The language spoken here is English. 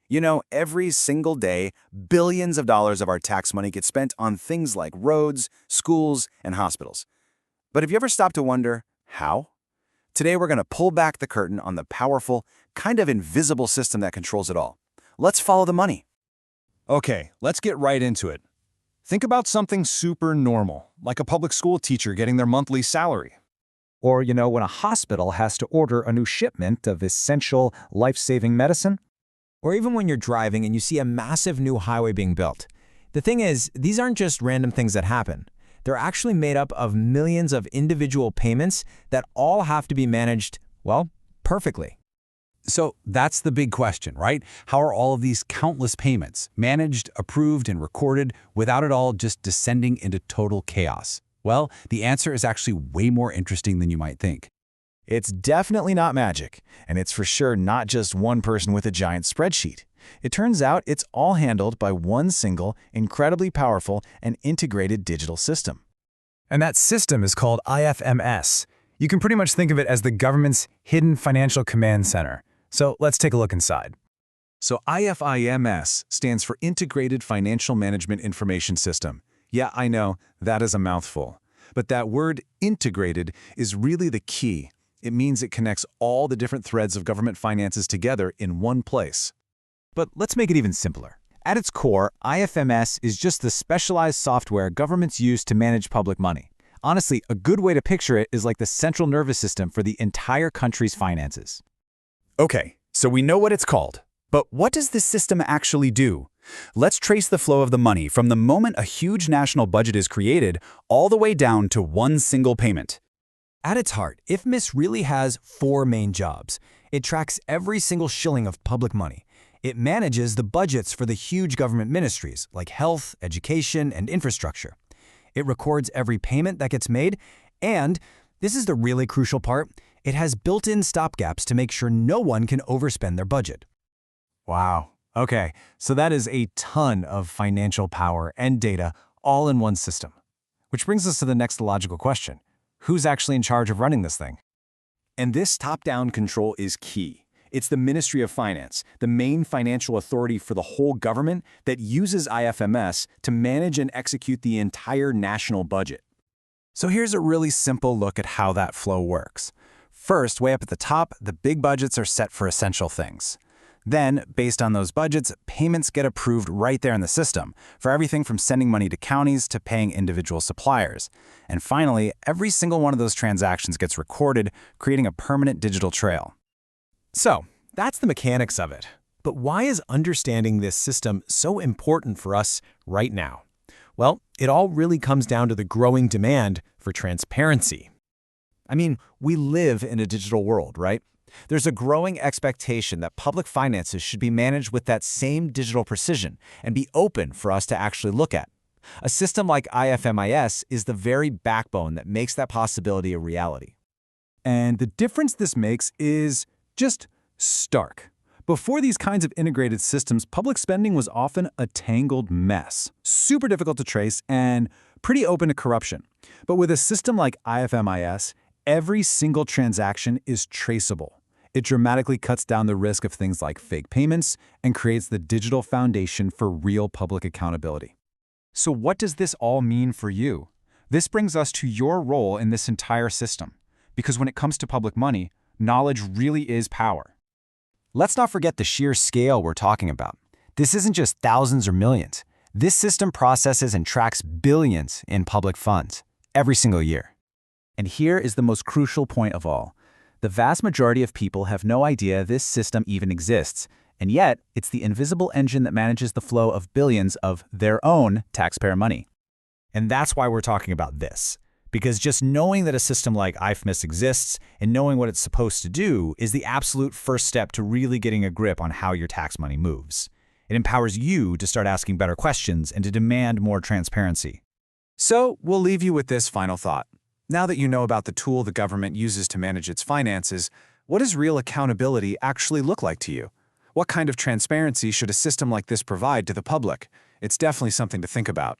You know, every single day, billions of dollars of our tax money get spent on things like roads, schools, and hospitals. But have you ever stopped to wonder, how? Today we're going to pull back the curtain on the powerful, kind of invisible system that controls it all. Let's follow the money. Okay, let's get right into it. Think about something super normal, like a public school teacher getting their monthly salary. Or, when a hospital has to order a new shipment of essential, life-saving medicine. Or even when you're driving and you see a massive new highway being built. The thing is, these aren't just random things that happen. They're actually made up of millions of individual payments that all have to be managed, well, perfectly. So that's the big question, right? How are all of these countless payments managed, approved, and recorded without it all just descending into total chaos? Well, the answer is actually way more interesting than you might think. It's definitely not magic, and it's for sure not just one person with a giant spreadsheet. It turns out it's all handled by one single, incredibly powerful, and integrated digital system. And that system is called IFMS. You can pretty much think of it as the government's hidden financial command center. So let's take a look inside. So IFIMS stands for Integrated Financial Management Information System. Yeah, I know, that is a mouthful. But that word integrated is really the key. It means it connects all the different threads of government finances together in one place. But let's make it even simpler. At its core, IFMS is just the specialized software governments use to manage public money. Honestly, a good way to picture it is like the central nervous system for the entire country's finances. Okay, so we know what it's called. But what does this system actually do? Let's trace the flow of the money from the moment a huge national budget is created all the way down to one single payment. At its heart, IFMIS really has four main jobs. It tracks every single shilling of public money. It manages the budgets for the huge government ministries like health, education, and infrastructure. It records every payment that gets made, and, this is the really crucial part, it has built-in stopgaps to make sure no one can overspend their budget. Wow. Okay, so that is a ton of financial power and data all in one system. Which brings us to the next logical question. Who's actually in charge of running this thing? And this top-down control is key. It's the Ministry of Finance, the main financial authority for the whole government that uses IFMS to manage and execute the entire national budget. So here's a really simple look at how that flow works. First, way up at the top, the big budgets are set for essential things. Then, based on those budgets, payments get approved right there in the system, for everything from sending money to counties to paying individual suppliers. And finally, every single one of those transactions gets recorded, creating a permanent digital trail. So, that's the mechanics of it. But why is understanding this system so important for us right now? Well, it all really comes down to the growing demand for transparency. I mean, we live in a digital world, right? There's a growing expectation that public finances should be managed with that same digital precision and be open for us to actually look at. A system like IFMIS is the very backbone that makes that possibility a reality. And the difference this makes is just stark. Before these kinds of integrated systems, public spending was often a tangled mess, super difficult to trace, and pretty open to corruption. But with a system like IFMIS, every single transaction is traceable. It dramatically cuts down the risk of things like fake payments and creates the digital foundation for real public accountability. So what does this all mean for you? This brings us to your role in this entire system. Because when it comes to public money, knowledge really is power. Let's not forget the sheer scale we're talking about. This isn't just thousands or millions. This system processes and tracks billions in public funds every single year. And here is the most crucial point of all. The vast majority of people have no idea this system even exists, and yet it's the invisible engine that manages the flow of billions of their own taxpayer money. And that's why we're talking about this. Because just knowing that a system like IFMIS exists and knowing what it's supposed to do is the absolute first step to really getting a grip on how your tax money moves. It empowers you to start asking better questions and to demand more transparency. So we'll leave you with this final thought. Now that you know about the tool the government uses to manage its finances, what does real accountability actually look like to you? What kind of transparency should a system like this provide to the public? It's definitely something to think about.